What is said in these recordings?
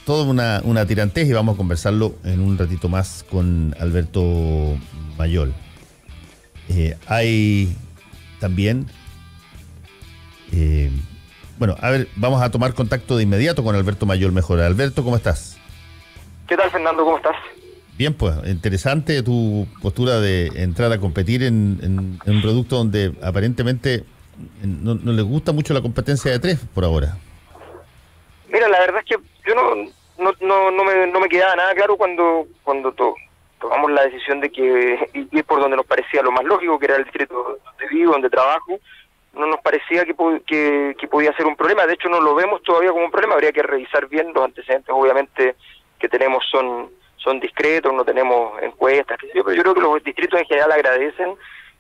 Toda una tirantez y vamos a conversarlo en un ratito más con Alberto Mayol. Hay también, bueno, a ver, vamos a tomar contacto de inmediato con Alberto Mayol mejor. Alberto, ¿cómo estás? ¿Qué tal, Fernando? ¿Cómo estás? Bien, pues, interesante tu postura de entrar a competir en un producto donde aparentemente no les gusta mucho la competencia de tres por ahora. Mira, la verdad es que yo no me quedaba nada claro cuando tomamos la decisión de que ir por donde nos parecía lo más lógico, que era el distrito donde vivo, donde trabajo. No nos parecía que podía ser un problema. De hecho, no lo vemos todavía como un problema. Habría que revisar bien los antecedentes, obviamente, que tenemos son discretos, no tenemos encuestas, qué sé yo, pero yo creo que los distritos en general agradecen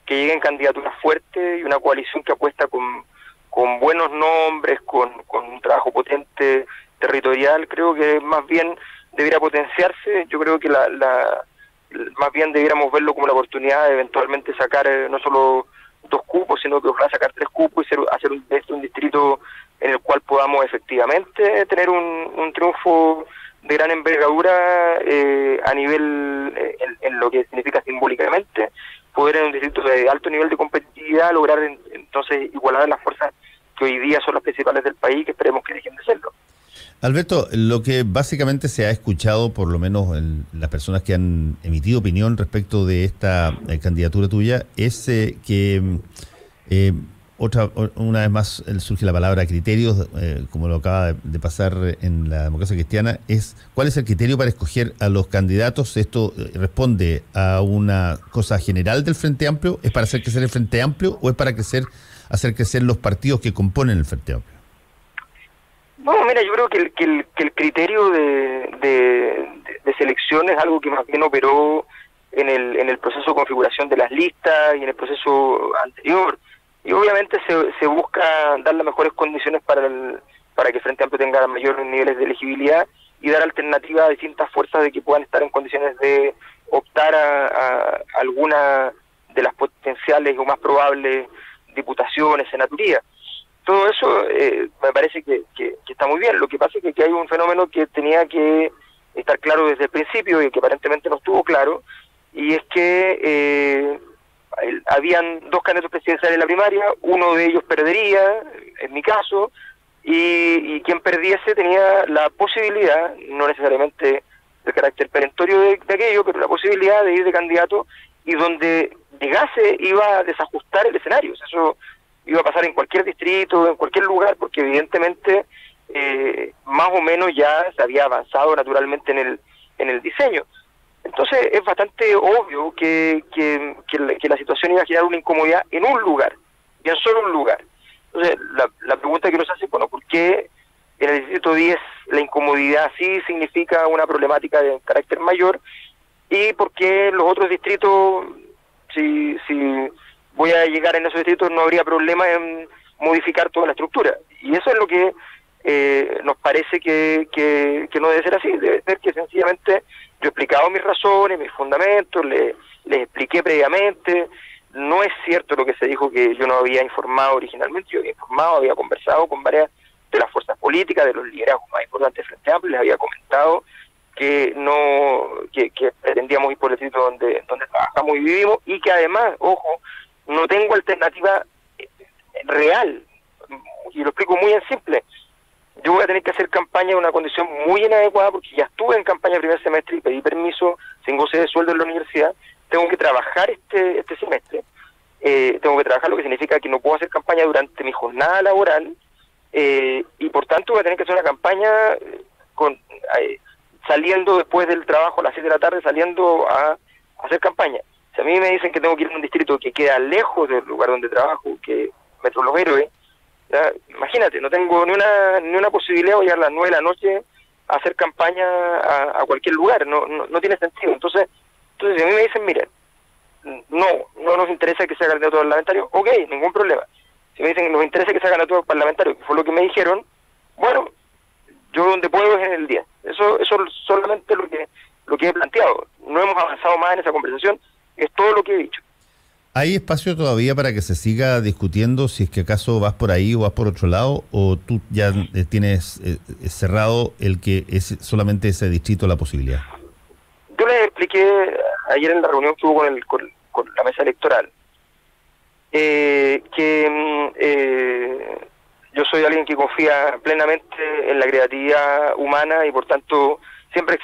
que lleguen candidaturas fuertes y una coalición que apuesta con buenos nombres, con un trabajo potente territorial. Creo que más bien debería potenciarse. Yo creo que más bien debiéramos verlo como la oportunidad de eventualmente sacar no solo 2 cupos, sino que ojalá sacar 3 cupos y hacer un distrito en el cual podamos efectivamente tener un triunfo de gran envergadura a nivel, en lo que significa simbólicamente, poder en un distrito de alto nivel de competitividad lograr entonces igualar las fuerzas que hoy día son las principales del país, que esperemos que dejen de serlo. Alberto, lo que básicamente se ha escuchado, por lo menos las personas que han emitido opinión respecto de esta candidatura tuya, es que una vez más surge la palabra criterios, como lo acaba de pasar en la democracia cristiana, es ¿cuál es el criterio para escoger a los candidatos? ¿Esto responde a una cosa general del Frente Amplio? ¿Es para hacer crecer el Frente Amplio o es para hacer crecer los partidos que componen el Frente Amplio? Bueno, mira, yo creo que el criterio de selección es algo que más bien operó en el proceso de configuración de las listas y en el proceso anterior. Y obviamente se busca dar las mejores condiciones para que Frente Amplio tenga mayores niveles de elegibilidad y dar alternativa a distintas fuerzas de que puedan estar en condiciones de optar a alguna de las potenciales o más probables diputaciones, senaturías. Todo eso me parece que está muy bien. Lo que pasa es que hay un fenómeno que tenía que estar claro desde el principio y que aparentemente no estuvo claro, y es que habían 2 candidatos presidenciales en la primaria, uno de ellos perdería, en mi caso, y quien perdiese tenía la posibilidad, no necesariamente el carácter perentorio de aquello, pero la posibilidad de ir de candidato, y donde llegase iba a desajustar el escenario. O sea, eso iba a pasar en cualquier distrito, en cualquier lugar, porque evidentemente más o menos ya se había avanzado naturalmente en el diseño. Entonces es bastante obvio que la situación iba a generar una incomodidad en un lugar, y en solo un lugar. Entonces la pregunta que nos hace, bueno, ¿por qué en el distrito 10 la incomodidad sí significa una problemática de carácter mayor? ¿Y por qué en los otros distritos, si voy a llegar en esos distritos, no habría problema en modificar toda la estructura? Y eso es lo que nos parece que no debe ser así. Debe ser que sencillamente yo he explicado mis razones, mis fundamentos, les expliqué previamente. No es cierto lo que se dijo, que yo no había informado originalmente. Yo había informado, había conversado con varias de las fuerzas políticas, de los liderazgos más importantes del Frente Amplio. Les había comentado que pretendíamos ir por el distrito donde trabajamos y vivimos, y que además, ojo, no tengo alternativa real, y lo explico muy en simple. Yo voy a tener que hacer campaña en una condición muy inadecuada, porque ya estuve en campaña el primer semestre y pedí permiso sin goce de sueldo en la universidad. Tengo que trabajar este semestre, tengo que trabajar, lo que significa que no puedo hacer campaña durante mi jornada laboral, y por tanto voy a tener que hacer una campaña saliendo después del trabajo a las 7 de la tarde, saliendo a hacer campaña. Si a mí me dicen que tengo que ir a un distrito que queda lejos del lugar donde trabajo, que Metro Los Héroes, ¿ya? Imagínate, no tengo ni una posibilidad de llegar a las 9 de la noche a hacer campaña a cualquier lugar. No tiene sentido. Entonces si a mí me dicen, miren, no nos interesa que sea candidato parlamentario, ok, ningún problema. Si me dicen que nos interesa que sea candidato parlamentario, que fue lo que me dijeron, bueno, yo donde puedo es en el día. Eso es solamente lo que he planteado. No hemos avanzado más en esa conversación, es todo lo que he dicho. ¿Hay espacio todavía para que se siga discutiendo si es que acaso vas por ahí o vas por otro lado, o tú ya tienes cerrado el que es solamente ese distrito la posibilidad? Yo les expliqué ayer en la reunión que hubo con la mesa electoral yo soy alguien que confía plenamente en la creatividad humana y por tanto siempre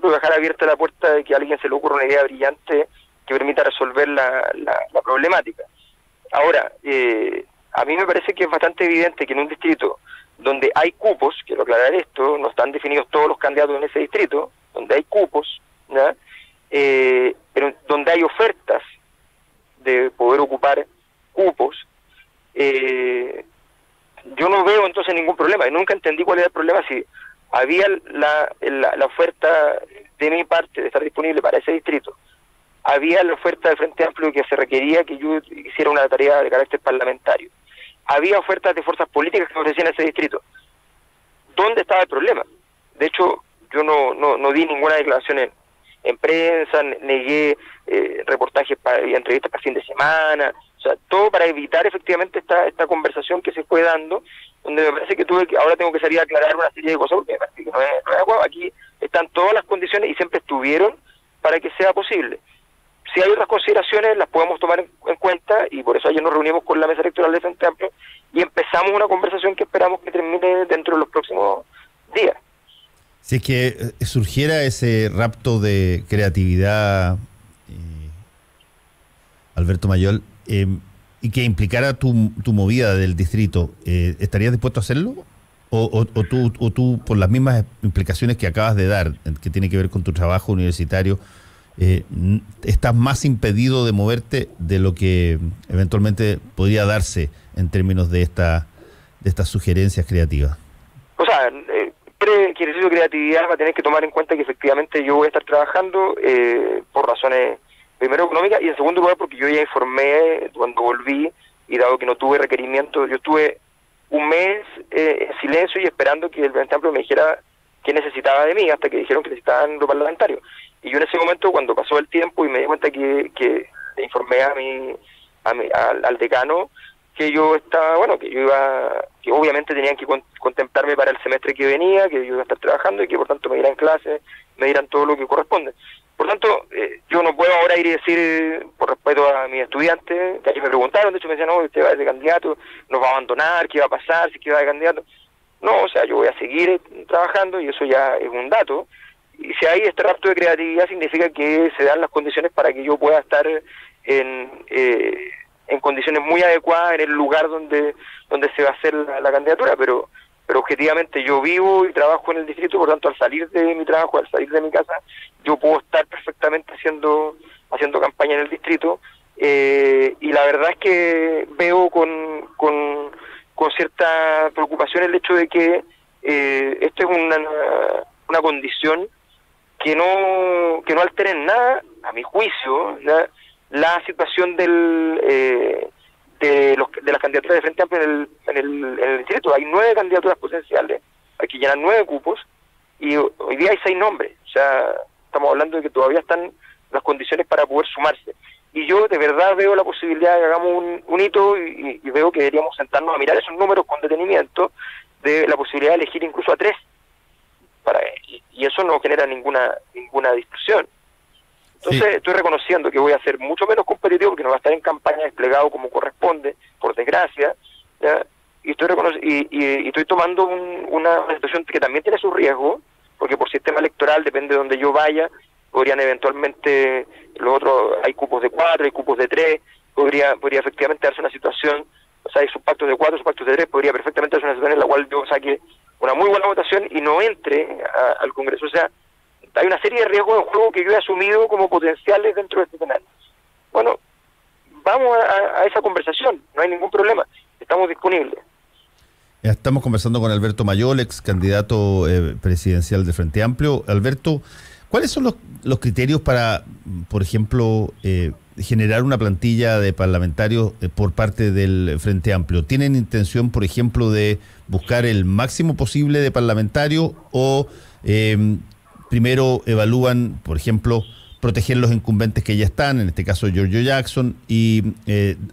voy a dejar abierta la puerta de que a alguien se le ocurra una idea brillante que permita resolver la problemática. Ahora, a mí me parece que es bastante evidente que en un distrito donde hay cupos, quiero aclarar esto, no están definidos todos los candidatos en ese distrito, donde hay cupos, ¿ya? Pero donde hay ofertas de poder ocupar cupos, yo no veo entonces ningún problema, y nunca entendí cuál era el problema si había la oferta de mi parte de estar disponible para ese distrito, había la oferta del Frente Amplio que se requería que yo hiciera una tarea de carácter parlamentario, había ofertas de fuerzas políticas que me ofrecían ese distrito. ¿Dónde estaba el problema? De hecho, yo no di ninguna declaración en prensa, negué reportajes y entrevistas para fin de semana, o sea, todo para evitar efectivamente esta conversación que se fue dando, donde me parece que ahora tengo que salir a aclarar una serie de cosas, porque me parece que no es adecuado. Aquí están todas las condiciones y siempre estuvieron para que sea posible. Si hay otras consideraciones, las podemos tomar en cuenta, y por eso ayer nos reunimos con la mesa electoral de Frente Amplio y empezamos una conversación que esperamos que termine dentro de los próximos días. Si es que surgiera ese rapto de creatividad, Alberto Mayol, y que implicara tu movida del distrito, ¿estarías dispuesto a hacerlo? ¿O tú, por las mismas implicaciones que acabas de dar, que tiene que ver con tu trabajo universitario, estás más impedido de moverte de lo que eventualmente podría darse en términos de estas sugerencias creativas? O sea, que el ejercicio de creatividad va a tener que tomar en cuenta que efectivamente yo voy a estar trabajando por razones, primero económicas, y en segundo lugar porque yo ya informé cuando volví, y dado que no tuve requerimiento, yo estuve un mes en silencio y esperando que el Frente Amplio me dijera qué necesitaba de mí, hasta que dijeron que necesitaban lo parlamentario. Y yo en ese momento, cuando pasó el tiempo y me di cuenta que le informé al decano que yo estaba, que obviamente tenían que contemplarme para el semestre que venía, que yo iba a estar trabajando y que por tanto me dieran clases, me dieran todo lo que corresponde. Por tanto, yo no puedo ahora ir y decir, por respeto a mis estudiantes, que ayer me preguntaron, de hecho me decían, no, usted va de candidato, nos va a abandonar, ¿qué va a pasar si va de candidato? No, o sea, yo voy a seguir trabajando y eso ya es un dato. Y si hay este rapto de creatividad significa que se dan las condiciones para que yo pueda estar en condiciones muy adecuadas en el lugar donde se va a hacer la candidatura, pero objetivamente yo vivo y trabajo en el distrito, por tanto al salir de mi trabajo, al salir de mi casa, yo puedo estar perfectamente haciendo campaña en el distrito, y la verdad es que veo con cierta preocupación el hecho de que esto es una condición que no altera en nada, a mi juicio, la situación de las candidaturas de Frente Amplio en el distrito. Hay 9 candidaturas potenciales, hay que llenar 9 cupos, y hoy día hay 6 nombres. O sea, estamos hablando de que todavía están las condiciones para poder sumarse. Y yo de verdad veo la posibilidad de que hagamos un hito y veo que deberíamos sentarnos a mirar esos números con detenimiento, de la posibilidad de elegir incluso a 3. Y eso no genera ninguna discusión. Entonces estoy reconociendo que voy a ser mucho menos competitivo porque no va a estar en campaña desplegado como corresponde, por desgracia, ¿ya? Y estoy tomando una situación que también tiene su riesgo, porque por sistema electoral, depende de donde yo vaya, podrían eventualmente, los otros, hay cupos de 4, hay cupos de 3, podría efectivamente darse una situación, o sea, hay subpactos de 4, subpactos de 3, podría perfectamente darse una situación en la cual yo saque una muy buena votación y no entre al Congreso. O sea, hay una serie de riesgos en juego que yo he asumido como potenciales dentro de este escenario. Bueno, vamos a esa conversación, no hay ningún problema, estamos disponibles. Ya estamos conversando con Alberto Mayol, ex candidato presidencial de Frente Amplio. Alberto, ¿cuáles son los criterios para, por ejemplo, generar una plantilla de parlamentarios por parte del Frente Amplio? ¿Tienen intención, por ejemplo, de buscar el máximo posible de parlamentarios o primero evalúan, por ejemplo, proteger los incumbentes que ya están, en este caso Giorgio Jackson,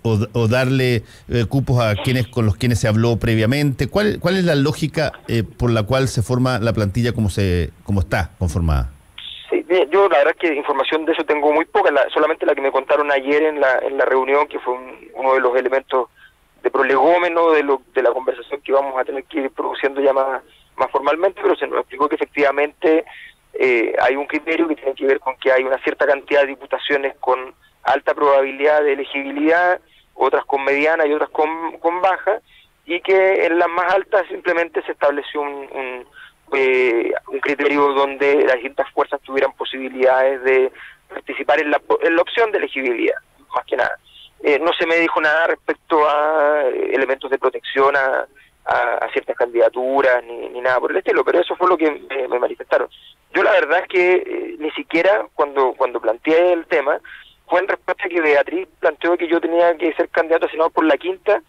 o darle cupos a quienes con los quienes se habló previamente. ¿Cuál es la lógica por la cual se forma la plantilla como está conformada? Sí, bien, yo la verdad es que información de eso tengo muy poca, solamente la que me contaron ayer en la reunión, que fue uno de los elementos de prolegómeno de la conversación que vamos a tener que ir produciendo ya más formalmente, pero se nos explicó que efectivamente hay un criterio que tiene que ver con que hay una cierta cantidad de diputaciones con alta probabilidad de elegibilidad, otras con mediana y otras con baja, y que en las más altas simplemente se estableció un criterio donde las distintas fuerzas tuvieran posibilidades de participar en la opción de elegibilidad, más que nada. No se me dijo nada respecto a elementos de protección a ciertas candidaturas ni nada por el estilo, pero eso fue lo que me manifestaron. Yo la verdad es que ni siquiera cuando planteé el tema fue en respuesta a que Beatriz planteó que yo tenía que ser candidato a senador por la quinta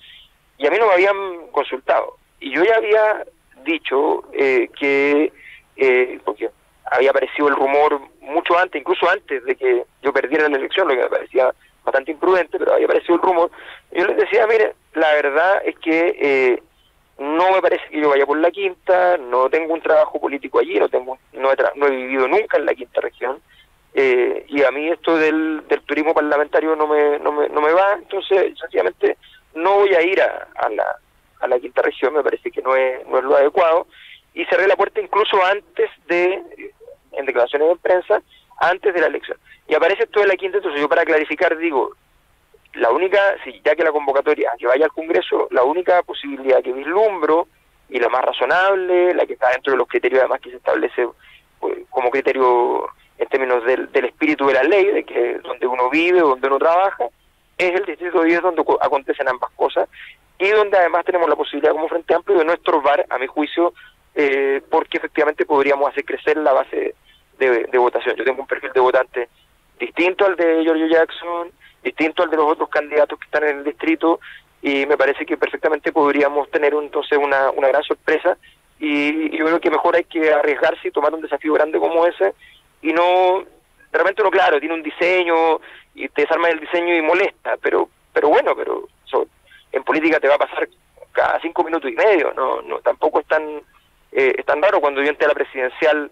y a mí no me habían consultado. Y yo ya había dicho porque había aparecido el rumor mucho antes, incluso antes de que yo perdiera la elección, lo que me parecía bastante imprudente, pero había aparecido el rumor. Yo les decía, mire, la verdad es que no me parece que yo vaya por la quinta, no tengo un trabajo político allí, no he vivido nunca en la quinta región, y a mí esto del turismo parlamentario no me va, entonces sencillamente no voy a ir a la quinta región, me parece que no es lo adecuado, y cerré la puerta incluso en declaraciones de prensa, antes de la elección. Y aparece esto de la quinta, entonces yo para clarificar digo, la única, ya que la convocatoria, que vaya al Congreso, la única posibilidad que vislumbro, y la más razonable, la que está dentro de los criterios además que se establece como criterio en términos del espíritu de la ley, de que donde uno vive, donde uno trabaja, es el Distrito 10 donde acontecen ambas cosas, y donde además tenemos la posibilidad como Frente Amplio de no estorbar, a mi juicio, porque efectivamente podríamos hacer crecer la base de votación. Yo tengo un perfil de votante distinto al de Giorgio Jackson, distinto al de los otros candidatos que están en el distrito, y me parece que perfectamente podríamos tener entonces una gran sorpresa, y yo creo que mejor hay que arriesgarse y tomar un desafío grande como ese, y no, de repente uno, claro, tiene un diseño, y te desarma el diseño y molesta, pero en política te va a pasar cada 5 minutos y medio, no tampoco es tan raro. Cuando yo entré a la presidencial,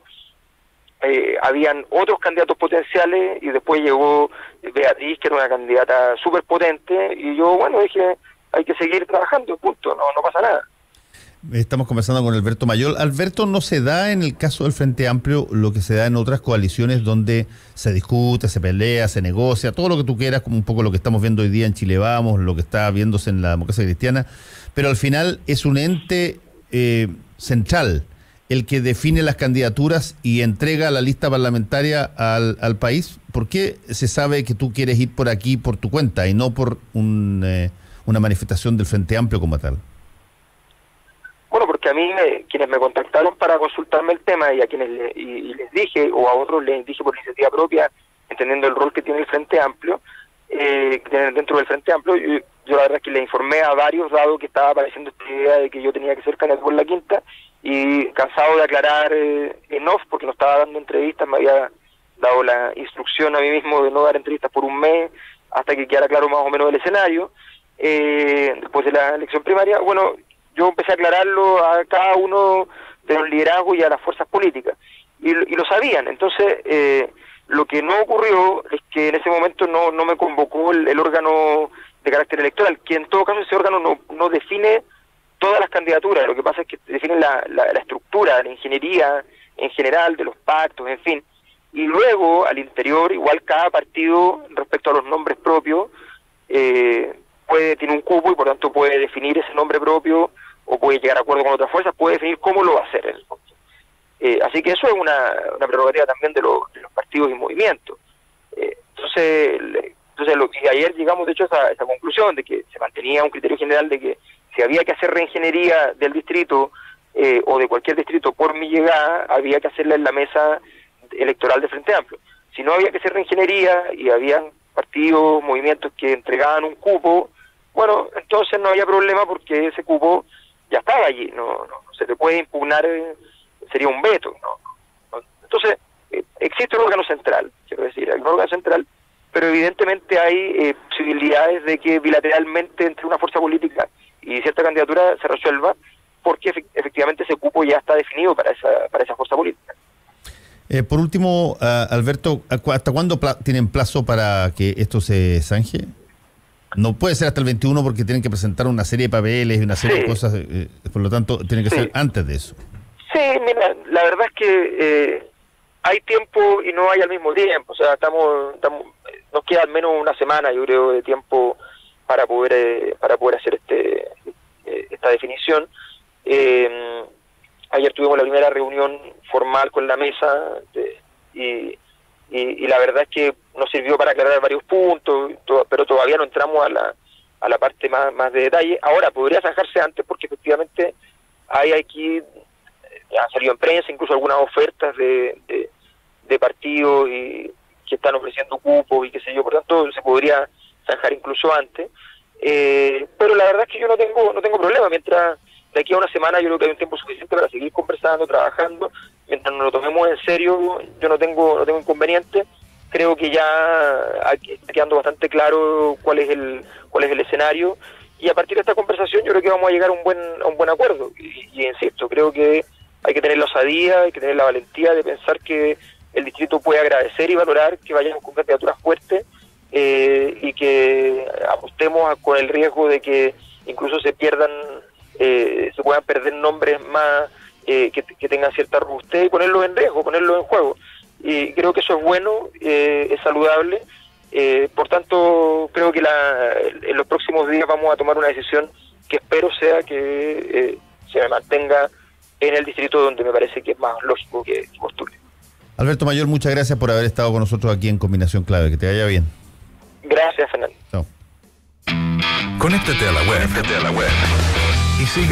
habían otros candidatos potenciales y después llegó Beatriz, que era una candidata súper potente, y yo, dije, hay que seguir trabajando, punto, no pasa nada. Estamos conversando con Alberto Mayol. Alberto, ¿no se da en el caso del Frente Amplio lo que se da en otras coaliciones donde se discute, se pelea, se negocia, todo lo que tú quieras, como un poco lo que estamos viendo hoy día en Chile Vamos, lo que está viéndose en la democracia cristiana, pero al final es un ente central el que define las candidaturas y entrega la lista parlamentaria al país? ¿Por qué se sabe que tú quieres ir por aquí por tu cuenta y no por una manifestación del Frente Amplio como tal? Bueno, porque a mí quienes me contactaron para consultarme el tema y a quienes les dije, o a otros les dije por iniciativa propia, entendiendo el rol que tiene el Frente Amplio, dentro del Frente Amplio, yo la verdad es que le informé a varios, dado que estaba apareciendo esta idea de que yo tenía que ser candidato por la quinta, y cansado de aclarar en off, porque no estaba dando entrevistas, me había dado la instrucción a mí mismo de no dar entrevistas por un mes, hasta que quedara claro más o menos el escenario, después de la elección primaria. Yo empecé a aclararlo a cada uno de los liderazgos y a las fuerzas políticas, y lo sabían. Entonces, lo que no ocurrió es que en ese momento no me convocó el órgano de carácter electoral, que en todo caso ese órgano no define todas las candidaturas. Lo que pasa es que define la estructura, la ingeniería en general, de los pactos, en fin. Y luego, al interior, igual cada partido, respecto a los nombres propios, tiene un cupo y por tanto puede definir ese nombre propio, o puede llegar a acuerdo con otras fuerzas, puede definir cómo lo va a hacer en el fondo. Así que eso es una prerrogativa también de los partidos y movimientos. Entonces lo que ayer llegamos de hecho a esa conclusión de que se mantenía un criterio general de que si había que hacer reingeniería del distrito o de cualquier distrito por mi llegada, había que hacerla en la mesa electoral de Frente Amplio. Si no había que hacer reingeniería y habían partidos, movimientos que entregaban un cupo, entonces no había problema porque ese cupo ya estaba allí, no se le puede impugnar, sería un veto, ¿no? Entonces, existe un órgano central, quiero decir, central, pero evidentemente hay posibilidades de que bilateralmente entre una fuerza política y cierta candidatura se resuelva, porque efectivamente ese cupo ya está definido para esa fuerza política. Por último, Alberto, ¿hasta cuándo tienen plazo para que esto se zanje? No puede ser hasta el 21 porque tienen que presentar una serie de papeles y una serie de cosas, por lo tanto tiene que ser antes de eso. Sí, mira, la verdad es que hay tiempo y no hay al mismo tiempo, o sea, nos queda al menos una semana, yo creo, de tiempo para poder hacer esta definición. Ayer tuvimos la primera reunión formal con la mesa y la verdad es que nos sirvió para aclarar varios puntos, pero todavía no entramos a la parte más de detalle. Ahora, podría zanjarse antes porque efectivamente hay aquí, han salido en prensa incluso algunas ofertas de partidos y que están ofreciendo cupos y qué sé yo, por tanto se podría zanjar incluso antes. Pero la verdad es que yo no tengo problema, mientras de aquí a una semana yo creo que hay un tiempo suficiente para seguir conversando, trabajando, mientras nos lo tomemos en serio, yo no tengo inconveniente. Creo que ya está quedando bastante claro cuál es el escenario, y a partir de esta conversación yo creo que vamos a llegar a un buen acuerdo, y insisto, creo que hay que tener la osadía, hay que tener la valentía de pensar que el distrito puede agradecer y valorar que vayamos con candidaturas fuertes, y que apostemos con el riesgo de que incluso se puedan perder nombres más que tengan cierta robustez, y ponerlos en riesgo, ponerlos en juego. Y creo que eso es bueno, es saludable. Por tanto, creo que en los próximos días vamos a tomar una decisión que espero sea que se me mantenga en el distrito donde me parece que es más lógico que postule. Alberto Mayor, muchas gracias por haber estado con nosotros aquí en Combinación Clave. Que te vaya bien. Gracias, Fernando. Chao. Conéctate a la web. Y sigue